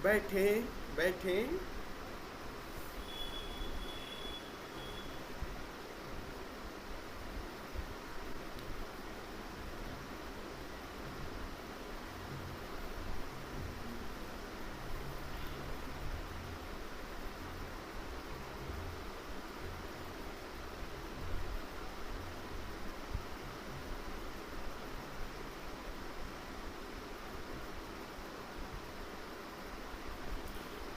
बैठे बैठे।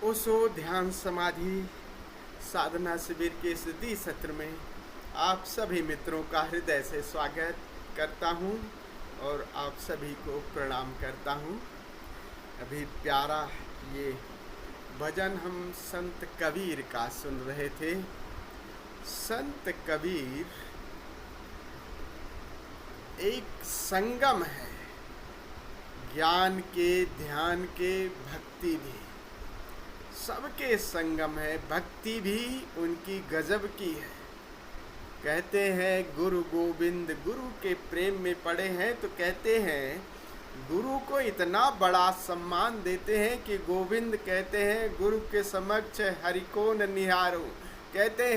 ओशो ध्यान समाधि साधना शिविर के इस द्वितीय सत्र में आप सभी मित्रों का हृदय से स्वागत करता हूं और आप सभी को प्रणाम करता हूं। अभी प्यारा ये भजन हम संत कबीर का सुन रहे थे। संत कबीर एक संगम है, ज्ञान के, ध्यान के, भक्ति भी सबके संगम है। भक्ति भी उनकी गजब की है। कहते हैं गुरु गोविंद गुरु के प्रेम में पड़े हैं, तो कहते हैं गुरु को इतना बड़ा सम्मान देते हैं कि गोविंद कहते हैं गुरु के समक्ष हरि को न निहारो। कहते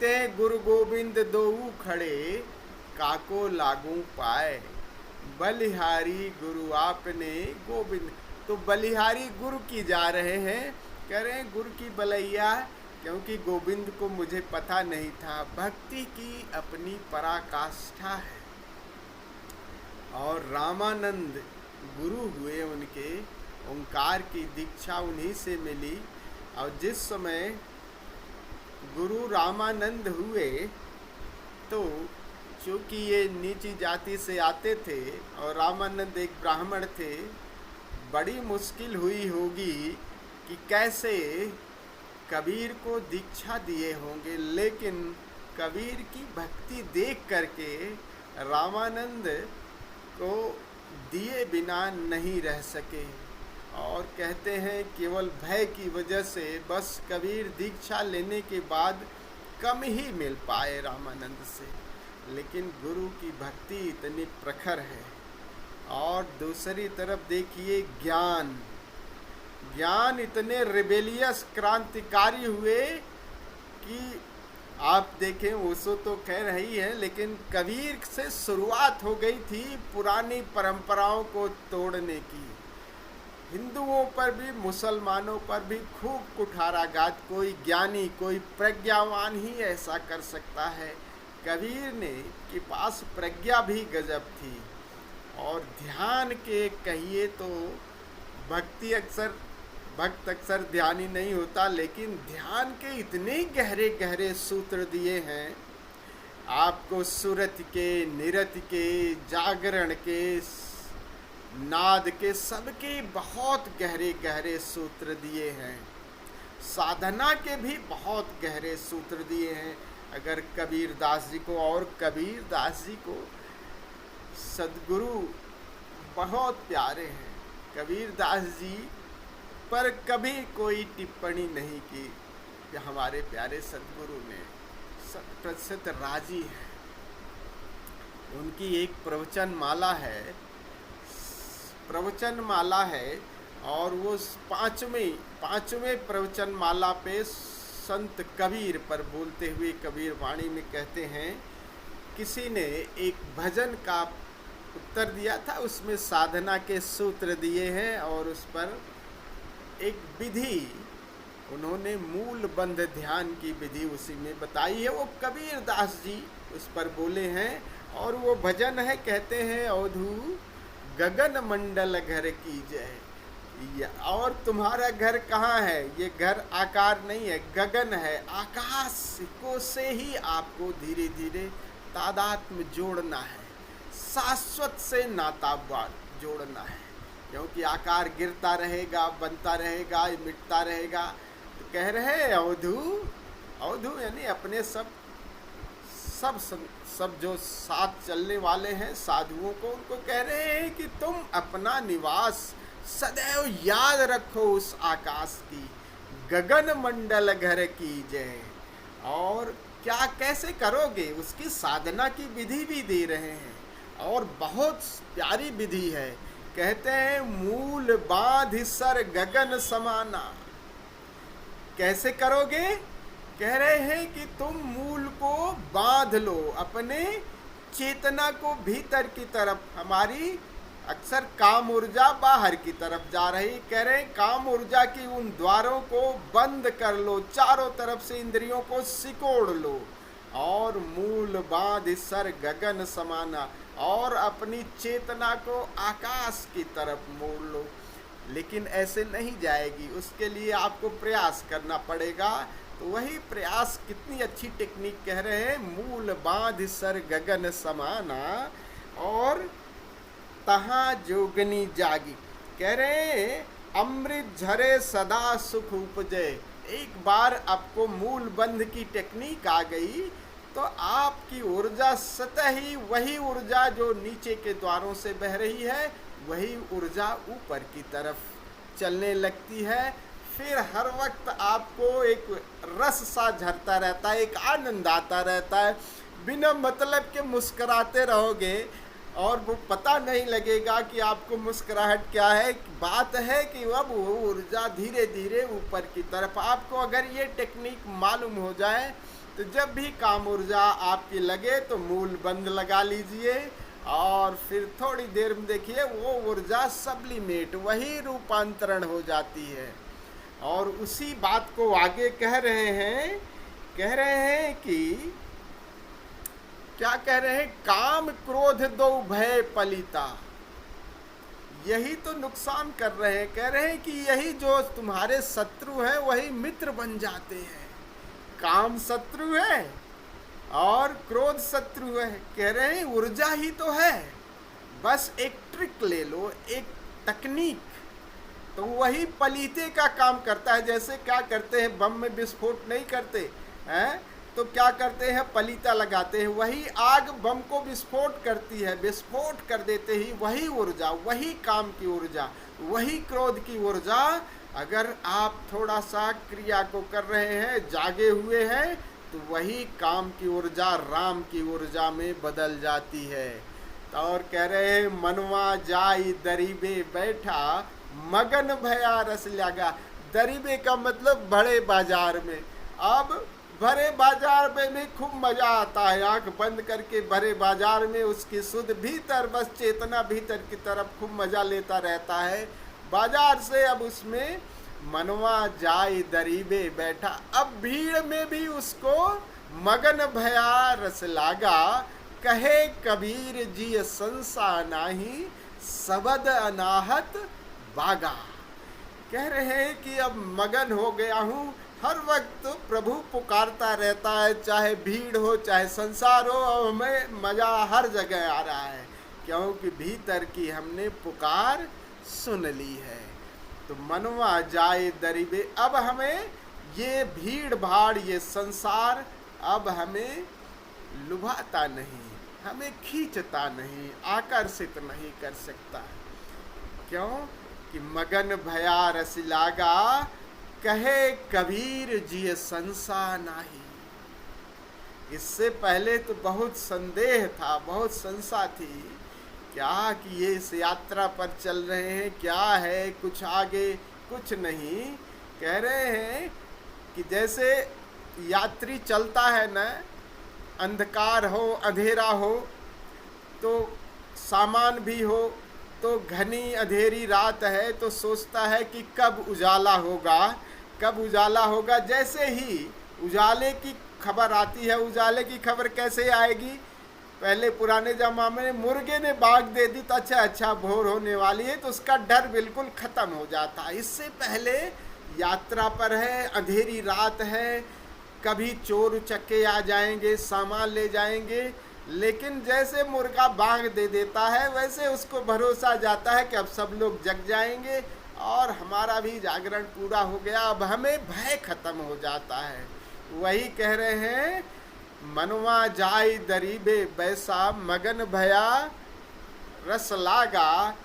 हैं गुरु गोविंद दोऊ खड़े काको लागू पाए, बलिहारी गुरु आपने गोविंद। तो बलिहारी गुरु की जा रहे हैं, कह रहे हैं गुरु की बलैया, क्योंकि गोविंद को मुझे पता नहीं था। भक्ति की अपनी पराकाष्ठा है। और रामानंद गुरु हुए, उनके ओंकार की दीक्षा उन्हीं से मिली। और जिस समय गुरु रामानंद हुए तो चूँकि ये नीची जाति से आते थे और रामानंद एक ब्राह्मण थे, बड़ी मुश्किल हुई होगी कि कैसे कबीर को दीक्षा दिए होंगे। लेकिन कबीर की भक्ति देख करके रामानंद को दिए बिना नहीं रह सके। और कहते हैं केवल भय की वजह से बस कबीर दीक्षा लेने के बाद कम ही मिल पाए रामानंद से। लेकिन गुरु की भक्ति इतनी प्रखर है। और दूसरी तरफ देखिए ज्ञान इतने रिबेलियस क्रांतिकारी हुए कि आप देखें ओशो तो कह रही है, लेकिन कबीर से शुरुआत हो गई थी पुरानी परंपराओं को तोड़ने की। हिंदुओं पर भी मुसलमानों पर भी खूब कुठाराघात। कोई ज्ञानी कोई प्रज्ञावान ही ऐसा कर सकता है। कबीर ने के पास प्रज्ञा भी गजब थी। और ध्यान के कहिए तो भक्त अक्सर ध्यानी नहीं होता, लेकिन ध्यान के इतने गहरे गहरे सूत्र दिए हैं आपको। सुरत के, निरत के, जागरण के, नाद के, सबके बहुत गहरे गहरे सूत्र दिए हैं। साधना के भी बहुत गहरे सूत्र दिए हैं। अगर कबीर दास जी को, और कबीर दास जी को सदगुरु बहुत प्यारे हैं। कबीर दास जी पर कभी कोई टिप्पणी नहीं की कि हमारे प्यारे सदगुरु ने 100% राजी है। उनकी एक प्रवचन माला है और वो पांचवें प्रवचन माला पे संत कबीर पर बोलते हुए कबीर वाणी में कहते हैं, किसी ने एक भजन का उत्तर दिया था, उसमें साधना के सूत्र दिए हैं और उस पर एक विधि उन्होंने मूल बंध ध्यान की विधि उसी में बताई है। वो कबीर दास जी उस पर बोले हैं और वो भजन है, कहते हैं अवधू गगन मंडल घर की जय। और तुम्हारा घर कहाँ है? ये घर आकार नहीं है, गगन है। आकाश को से ही आपको धीरे धीरे तादात्म्य जोड़ना है, शाश्वत से नाता जोड़ना है। क्योंकि आकार गिरता रहेगा, बनता रहेगा, मिटता रहेगा। तो कह रहे हैं अवधू यानी अपने सब जो साथ चलने वाले हैं साधुओं को, उनको कह रहे हैं कि तुम अपना निवास सदैव याद रखो उस आकाश की, गगन मंडल घर की जय। और क्या कैसे करोगे, उसकी साधना की विधि भी दे रहे हैं। और बहुत प्यारी विधि है। कहते हैं मूल बांध सर गगन समाना। कैसे करोगे? कह रहे हैं कि तुम मूल को बांध लो, अपने चेतना को भीतर की तरफ। हमारी अक्सर काम ऊर्जा बाहर की तरफ जा रही। कह रहे हैं काम ऊर्जा की उन द्वारों को बंद कर लो, चारों तरफ से इंद्रियों को सिकोड़ लो और मूल बांध सर गगन समाना, और अपनी चेतना को आकाश की तरफ मोड़ लो। लेकिन ऐसे नहीं जाएगी, उसके लिए आपको प्रयास करना पड़ेगा। तो वही प्रयास, कितनी अच्छी टेक्निक कह रहे हैं, मूल बांध सर गगन समाना और तहाँ जोगनी जागी। कह रहे हैं अमृत झरे सदा सुख उपजे। एक बार आपको मूल बंध की टेक्निक आ गई तो आपकी ऊर्जा स्वतः ही वही ऊर्जा जो नीचे के द्वारों से बह रही है, वही ऊर्जा ऊपर की तरफ चलने लगती है। फिर हर वक्त आपको एक रस सा झरता रहता है, एक आनंद आता रहता है। बिना मतलब के मुस्कुराते रहोगे और वो पता नहीं लगेगा कि आपको मुस्कुराहट क्या है। बात है कि अब वो ऊर्जा धीरे धीरे ऊपर की तरफ। आपको अगर ये टेक्निक मालूम हो जाए तो जब भी काम ऊर्जा आपकी लगे तो मूल बंद लगा लीजिए और फिर थोड़ी देर में देखिए वो ऊर्जा सब्लिमेट, वही रूपांतरण हो जाती है। और उसी बात को आगे कह रहे हैं कि क्या कह रहे हैं, काम क्रोध दो भय पलिता। यही तो नुकसान कर रहे हैं। कह रहे हैं कि यही जो तुम्हारे शत्रु हैं वही मित्र बन जाते हैं। काम शत्रु है और क्रोध शत्रु है। कह रहे हैं ऊर्जा ही तो है, बस एक ट्रिक ले लो, एक तकनीक, तो वही पलीते का काम करता है। जैसे क्या करते हैं, बम में विस्फोट नहीं करते हैं, तो क्या करते हैं, पलीता लगाते हैं, वही आग बम को विस्फोट करती है। विस्फोट कर देते ही वही ऊर्जा, वही काम की ऊर्जा, वही क्रोध की ऊर्जा, अगर आप थोड़ा सा क्रिया को कर रहे हैं, जागे हुए हैं, तो वही काम की ऊर्जा राम की ऊर्जा में बदल जाती है। तो और कह रहे हैं मनवा जाई दरीबे बैठा मगन भया रस लगा। दरीबे का मतलब बड़े बाजार में। अब भरे बाजार में खूब मजा आता है, आंख बंद करके भरे बाजार में उसकी सुध भीतर, बस चेतना भीतर की तरफ खूब मजा लेता रहता है बाजार से। अब उसमें मनवा जाए दरीबे बैठा, अब भीड़ में भी उसको मगन भया रस लागा। कहे कबीर जी संसा नाही सबद अनाहत बागा। कह रहे हैं कि अब मगन हो गया हूँ, हर वक्त प्रभु पुकारता रहता है, चाहे भीड़ हो चाहे संसार हो, और हमें मजा हर जगह आ रहा है क्योंकि भीतर की हमने पुकार सुन ली है। तो मनवा जाए दरीबे, अब हमें ये भीड़ भाड़, ये संसार अब हमें लुभाता नहीं, हमें खींचता नहीं, आकर्षित नहीं कर सकता। क्यों कि मगन भया रस लागा, कहे कबीर जी संसा नाही। इससे पहले तो बहुत संदेह था, बहुत संशय थी, क्या कि ये इस यात्रा पर चल रहे हैं, क्या है कुछ आगे, कुछ नहीं। कह रहे हैं कि जैसे यात्री चलता है ना, अंधकार हो अंधेरा हो तो सामान भी हो, तो घनी अंधेरी रात है तो सोचता है कि कब उजाला होगा, कब उजाला होगा। जैसे ही उजाले की खबर आती है, उजाले की खबर कैसे आएगी, पहले पुराने जमाने में मुर्गे ने बाग दे दी तो अच्छा भोर होने वाली है, तो उसका डर बिल्कुल ख़त्म हो जाता है। इससे पहले यात्रा पर है, अंधेरी रात है, कभी चोर उचक्के आ जाएंगे, सामान ले जाएंगे, लेकिन जैसे मुर्गा बाग दे देता है वैसे उसको भरोसा जाता है कि अब सब लोग जग जाएंगे और हमारा भी जागरण पूरा हो गया, अब हमें भय खत्म हो जाता है। वही कह रहे हैं मनवा जाई दरीबे बैसा मगन भया रस लागा,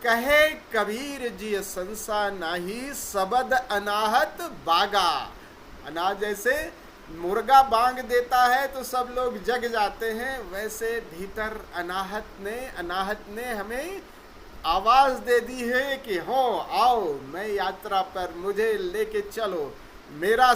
कहे कबीर जी संसा नाही सबद अनाहत बागा। अनाज जैसे मुर्गा बांग देता है तो सब लोग जग जाते हैं, वैसे भीतर अनाहत ने हमें आवाज दे दी है कि हो आओ, मैं यात्रा पर, मुझे लेके चलो, मेरे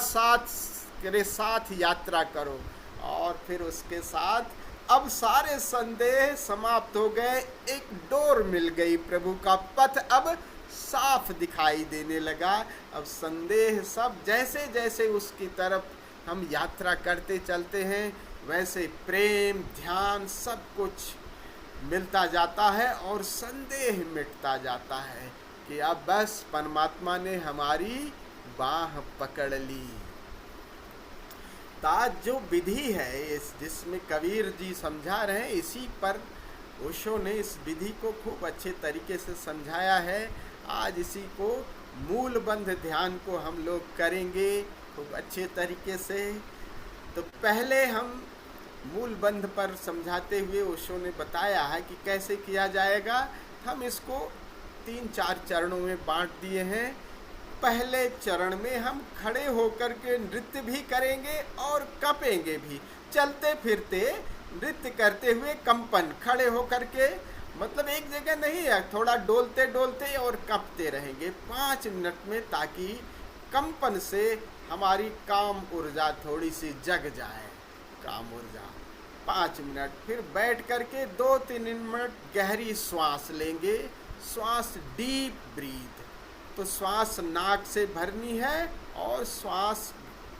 साथ यात्रा करो। और फिर उसके साथ अब सारे संदेह समाप्त हो गए, एक डोर मिल गई, प्रभु का पथ अब साफ दिखाई देने लगा। अब संदेह सब जैसे जैसे उसकी तरफ हम यात्रा करते चलते हैं, वैसे प्रेम, ध्यान, सब कुछ मिलता जाता है और संदेह मिटता जाता है कि अब बस परमात्मा ने हमारी बाह पकड़ ली। जो विधि है इस जिसमें कबीर जी समझा रहे हैं, इसी पर ओशो ने इस विधि को खूब अच्छे तरीके से समझाया है। आज इसी को मूलबंध ध्यान को हम लोग करेंगे खूब अच्छे तरीके से। तो पहले हम मूलबंध पर समझाते हुए ओशो ने बताया है कि कैसे किया जाएगा। हम इसको 3-4 चरणों में बांट दिए हैं। पहले चरण में हम खड़े होकर के नृत्य भी करेंगे और कपेंगे भी, चलते फिरते नृत्य करते हुए कंपन, खड़े होकर के, मतलब एक जगह नहीं है, थोड़ा डोलते डोलते और कपते रहेंगे 5 मिनट में, ताकि कंपन से हमारी काम ऊर्जा थोड़ी सी जग जाए। काम ऊर्जा 5 मिनट, फिर बैठ करके 2-3 मिनट गहरी श्वास लेंगे। श्वास डीप ब्रीथ, तो श्वास नाक से भरनी है और श्वास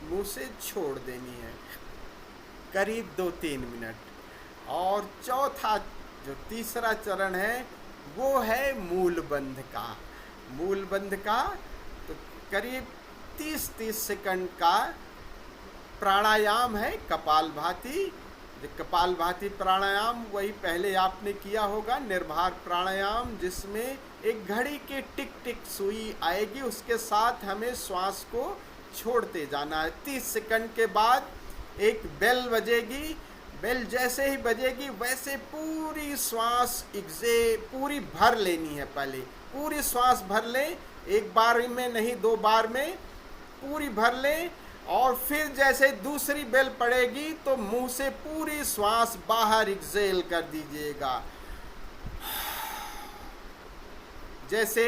मुंह से छोड़ देनी है करीब 2-3 मिनट। और चौथा जो तीसरा चरण है वो है मूलबंध का। मूलबंध का तो करीब 30-30 सेकंड का प्राणायाम है, कपालभाति। जो कपालभाति प्राणायाम वही पहले आपने किया होगा, निर्भार प्राणायाम, जिसमें एक घड़ी की टिक टिक सुई आएगी, उसके साथ हमें श्वास को छोड़ते जाना है। 30 सेकंड के बाद एक बेल बजेगी, बेल जैसे ही बजेगी वैसे पूरी श्वास पूरी भर लेनी है। पहले पूरी श्वास भर लें, एक बार में नहीं 2 बार में पूरी भर लें। और फिर जैसे दूसरी बेल पड़ेगी तो मुंह से पूरी श्वास बाहर एक्सेल कर दीजिएगा। जैसे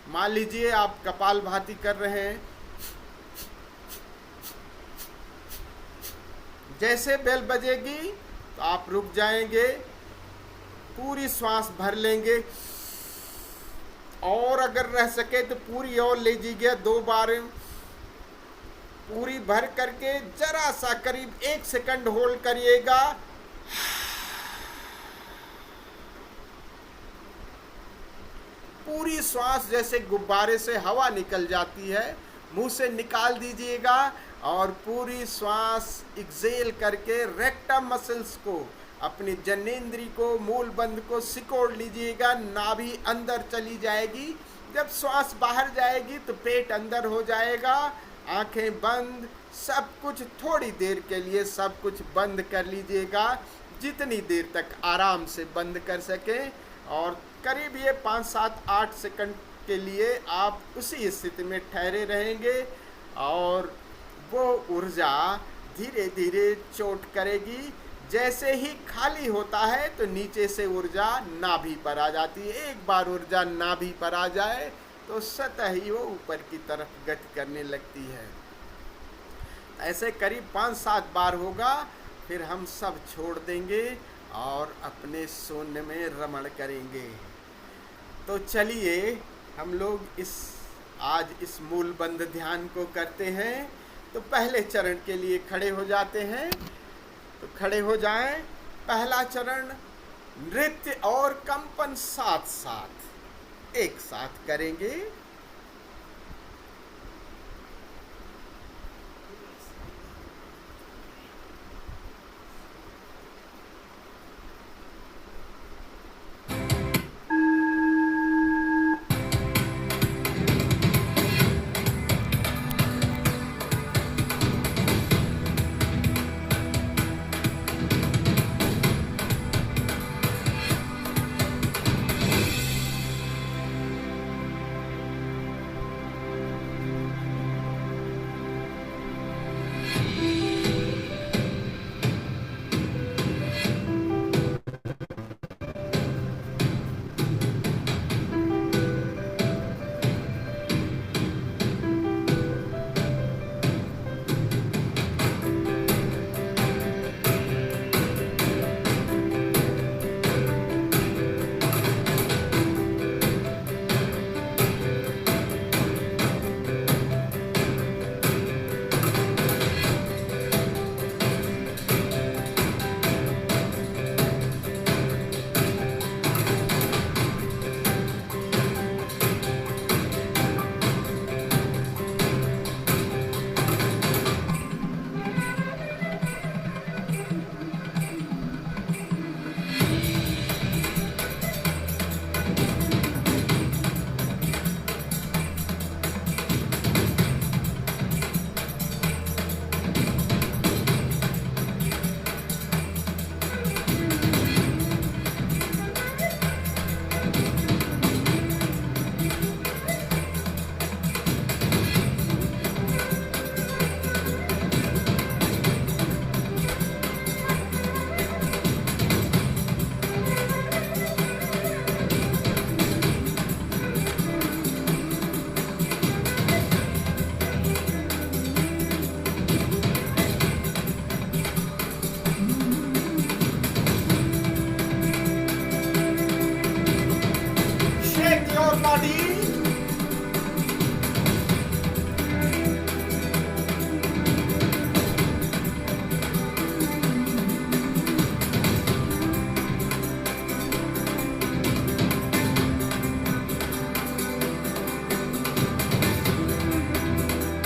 मान लीजिए आप कपालभाति कर रहे हैं, जैसे बेल बजेगी तो आप रुक जाएंगे, पूरी श्वास भर लेंगे, और अगर रह सके तो पूरी और लीजिएगा 2 बार, पूरी भर करके जरा सा करीब 1 सेकंड होल्ड करिएगा। पूरी श्वास जैसे गुब्बारे से हवा निकल जाती है, मुंह से निकाल दीजिएगा और पूरी श्वास एक्सेल करके रेक्टम मसल्स को, अपनी जनेंद्री को, मूलबंध को सिकोड़ लीजिएगा। नाभि अंदर चली जाएगी, जब श्वास बाहर जाएगी तो पेट अंदर हो जाएगा। आंखें बंद, सब कुछ थोड़ी देर के लिए सब कुछ बंद कर लीजिएगा, जितनी देर तक आराम से बंद कर सकें। और करीब ये 5-7-8 सेकंड के लिए आप उसी स्थिति में ठहरे रहेंगे और वो ऊर्जा धीरे धीरे चोट करेगी। जैसे ही खाली होता है तो नीचे से ऊर्जा नाभि पर आ जाती है। एक बार ऊर्जा नाभि पर आ जाए तो स्वतः ही वो ऊपर की तरफ गति करने लगती है। ऐसे करीब 5-7 बार होगा, फिर हम सब छोड़ देंगे और अपने शून्य में रमण करेंगे। तो चलिए हम लोग आज इस मूलबंध ध्यान को करते हैं। तो पहले चरण के लिए खड़े हो जाते हैं, तो खड़े हो जाएं। पहला चरण नृत्य और कंपन साथ साथ एक साथ करेंगे। Your body.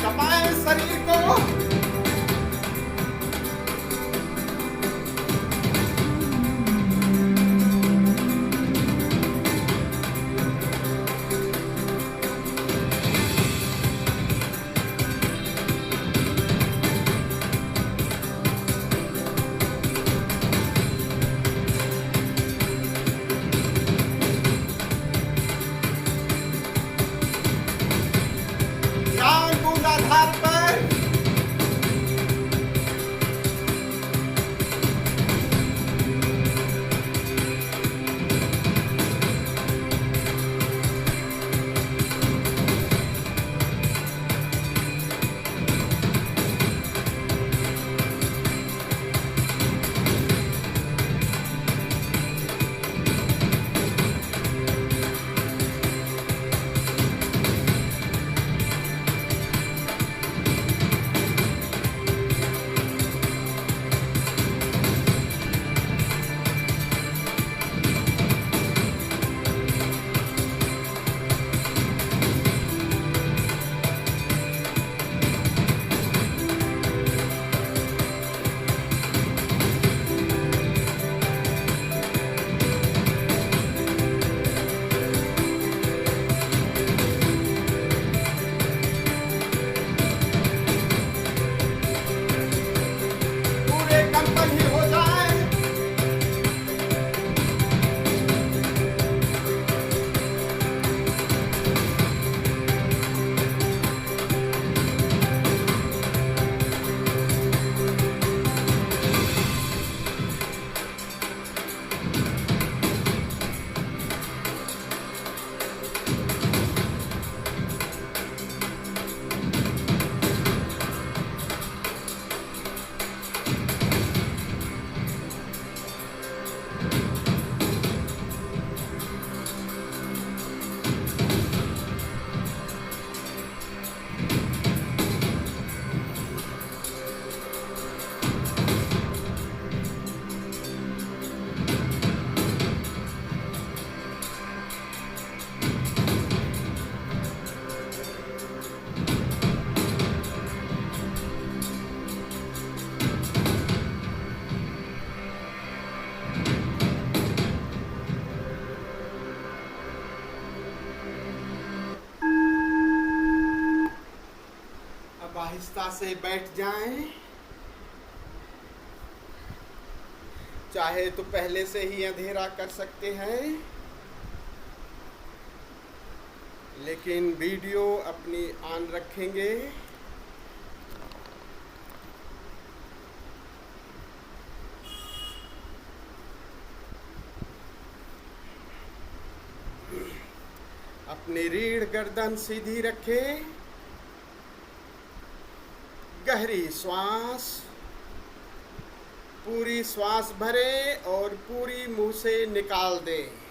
कमाए शरीर को, ध्यान मूलाधार पर। पूरे कंपन ही हो जाए। अब आहिस्ता से बैठ जाएं। चाहे तो पहले से ही अंधेरा कर सकते हैं, लेकिन वीडियो अपनी ऑन रखेंगे। अपनी रीढ़ गर्दन सीधी रखें। गहरी श्वास, पूरी श्वास भरें और पूरी मुंह से निकाल दें।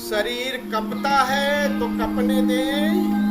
शरीर कंपता है तो कंपने दें।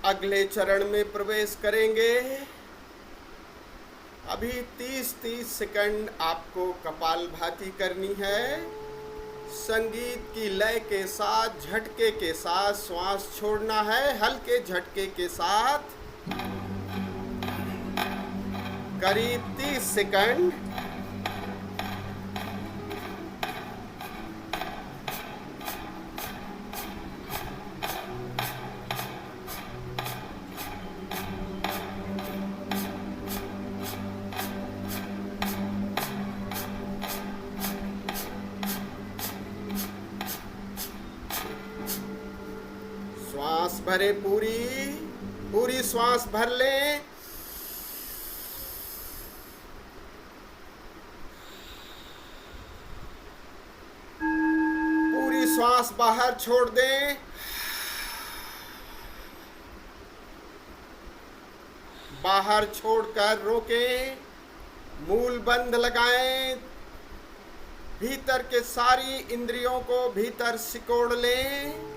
अगले चरण में प्रवेश करेंगे। अभी 30-30 सेकंड आपको कपालभाति करनी है। संगीत की लय के साथ, झटके के साथ श्वास छोड़ना है। हल्के झटके के साथ करीब 30 सेकंड। श्वास भरे, पूरी श्वास भर लें। पूरी श्वास बाहर छोड़ दें। बाहर छोड़कर रोकें। मूल बंद लगाएं। भीतर के सारी इंद्रियों को भीतर सिकोड़ लें।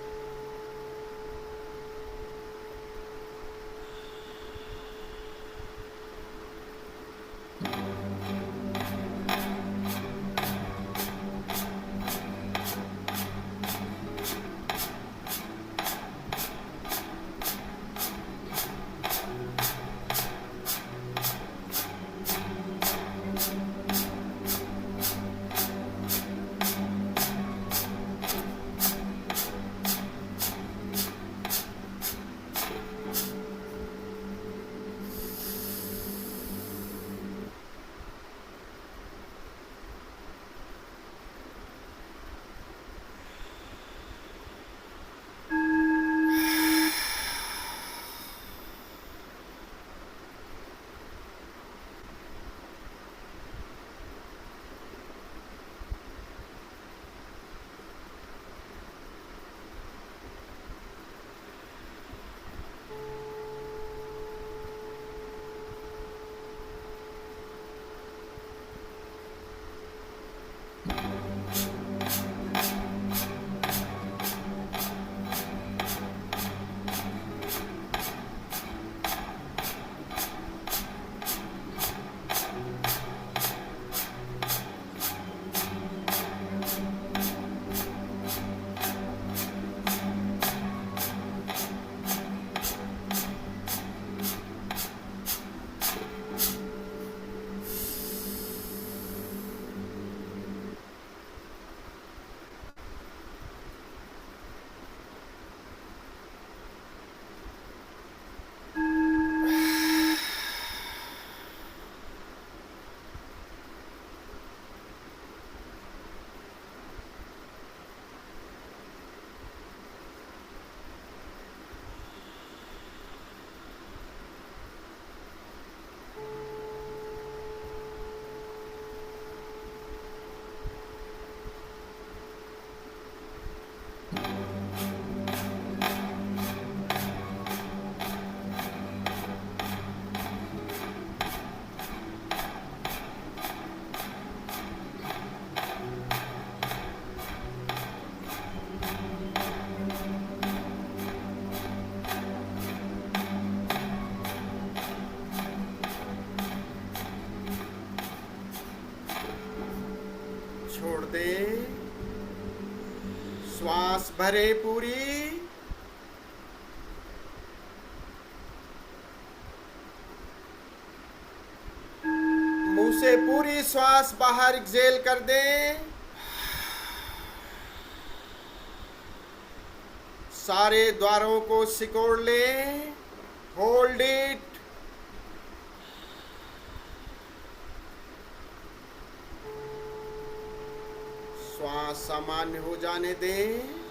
छोड़ दें। श्वास भरे पूरी। मुंह से पूरी श्वास बाहर एक्सेल कर दें। सारे द्वारों को सिकोड़ लें। Hold it. श्वास सामान्य हो जाने दें।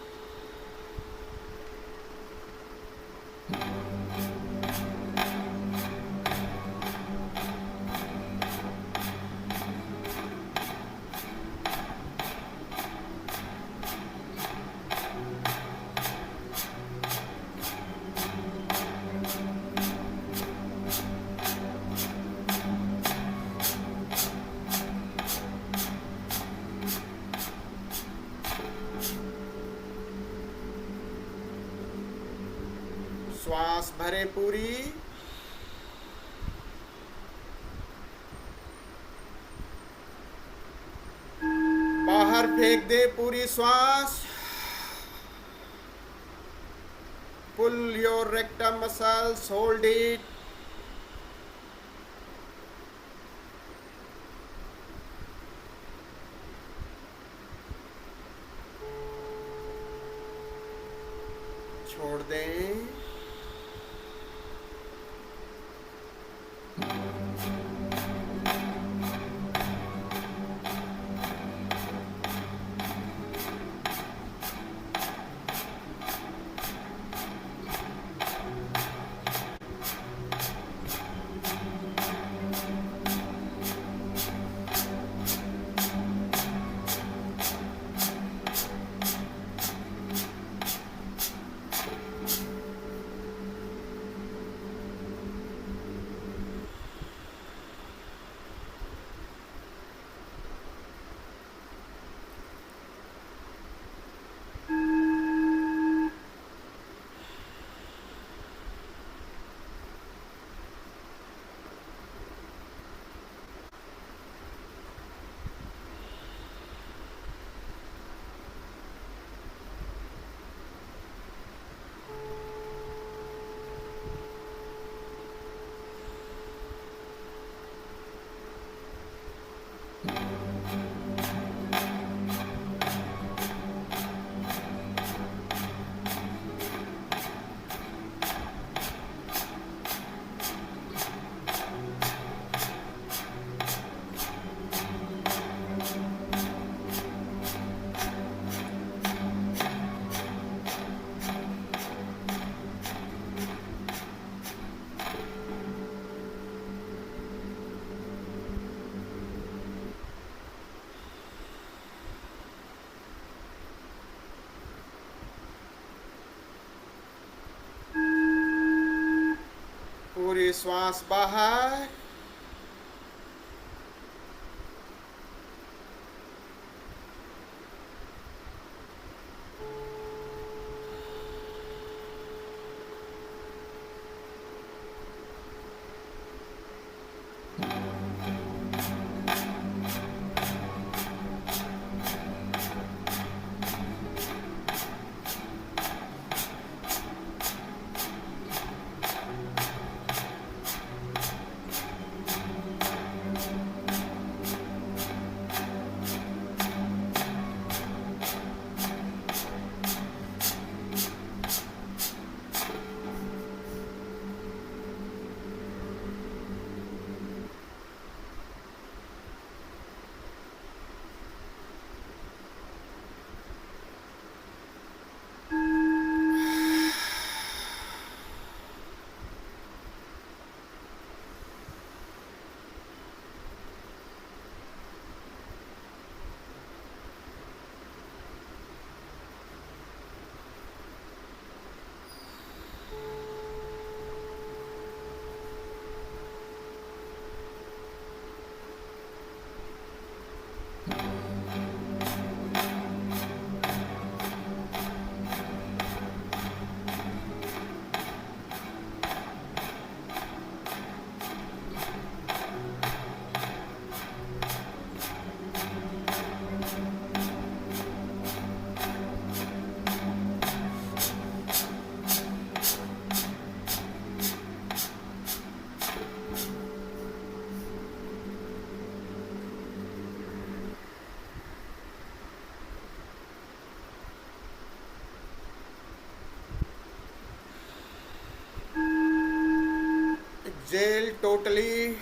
श्वास भरे पूरी, बाहर फेंक दे पूरी श्वास। Pull your rectum muscles, hold it. छोड़ दें। पूरी श्वास बाहर, exhale totally.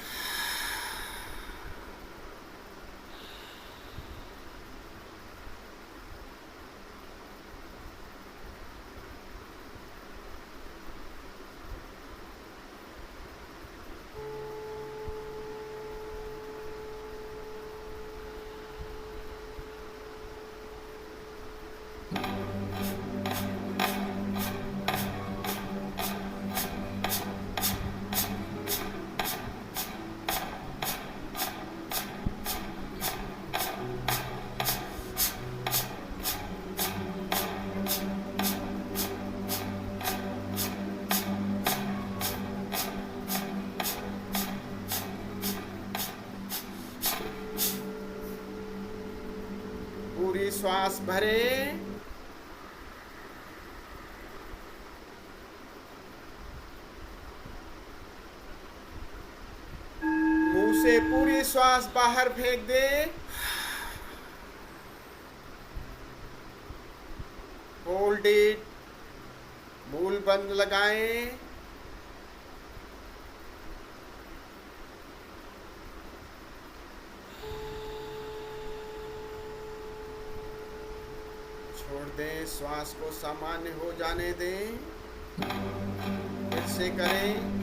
पूरी श्वास भरें। मुंह से पूरी श्वास बाहर फेंक दें। Hold it. मूल बंद लगाएं। छोड़ दें, श्वास को सामान्य हो जाने दें। फिर से करें।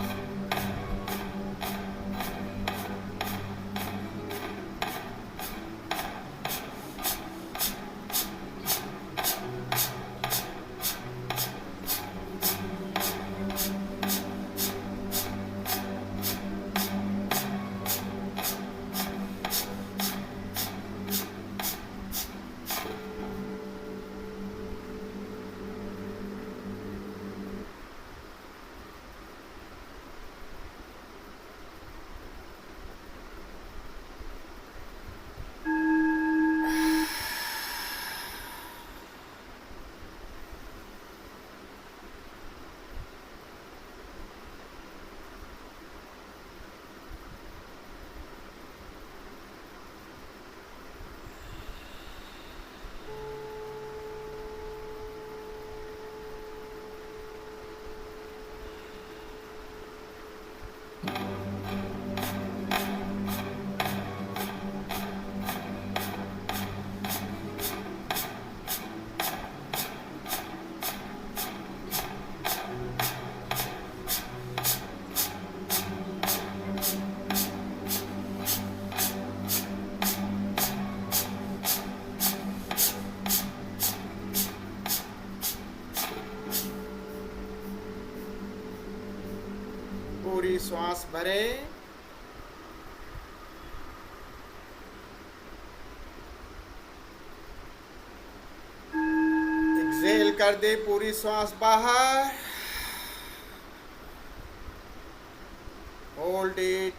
पूरी श्वास भरें। एक्सहेल कर दे पूरी श्वास बाहर। Hold it.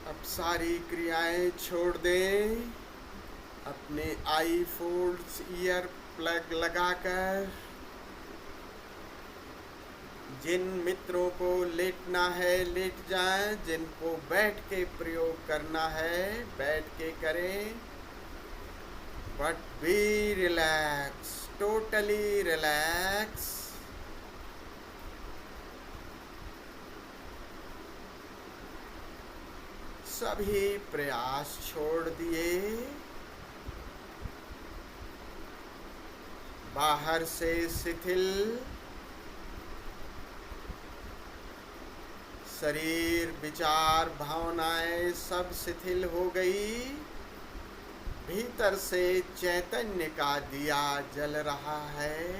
अब सारी क्रियाएं छोड़ दें। अपने आई फोल्ड्स, ईयर प्लग लगाकर जिन मित्रों को लेटना है लेट जाएं, जिनको बैठ के प्रयोग करना है बैठ के करें, but be relax, totally relax. सभी प्रयास छोड़ दिए, बाहर से शिथिल शरीर, विचार, भावनाएं सब शिथिल हो गई। भीतर से चैतन्य का दिया जल रहा है।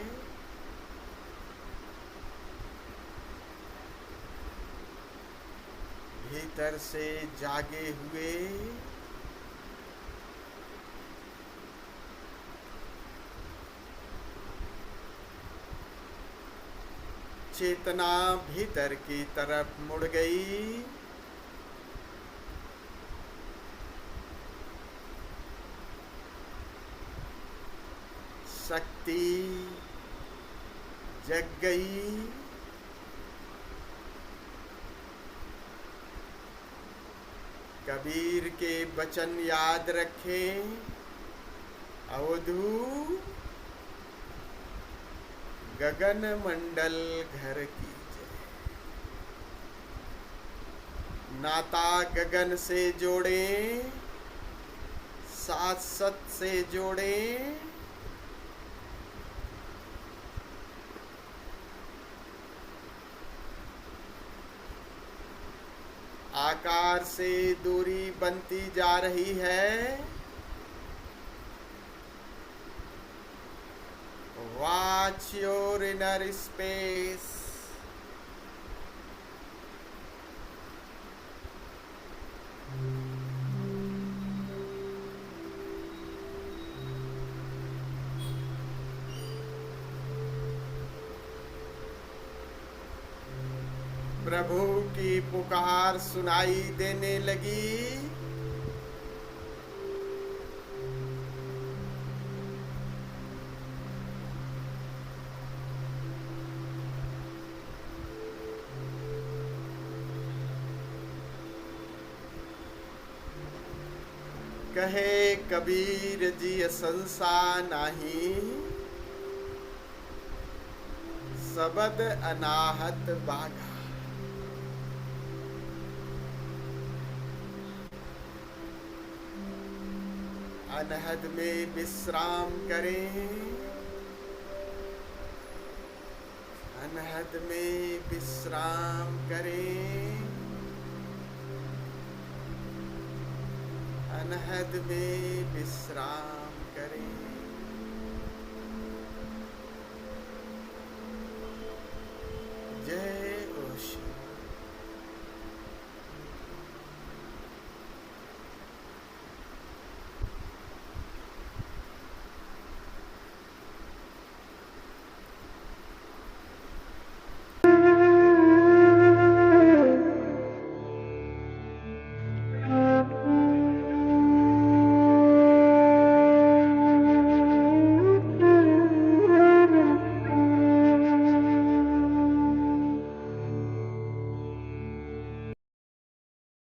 भीतर से जागे हुए चेतना भीतर की तरफ मुड़ गई। शक्ति जग गई। कबीर के वचन याद रखें, अवधू गगन मंडल घर कीजिए। नाता गगन से जोड़ें, साथ सत से जोड़ें। आकार से दूरी बनती जा रही है। Watch your inner space. प्रभु की पुकार सुनाई देने लगी। कहे कबीर जी संसा नाही, सबद अनाहत बागा। अनहद में विश्राम करें, अनहद में विश्राम करें, अनहद में विश्राम।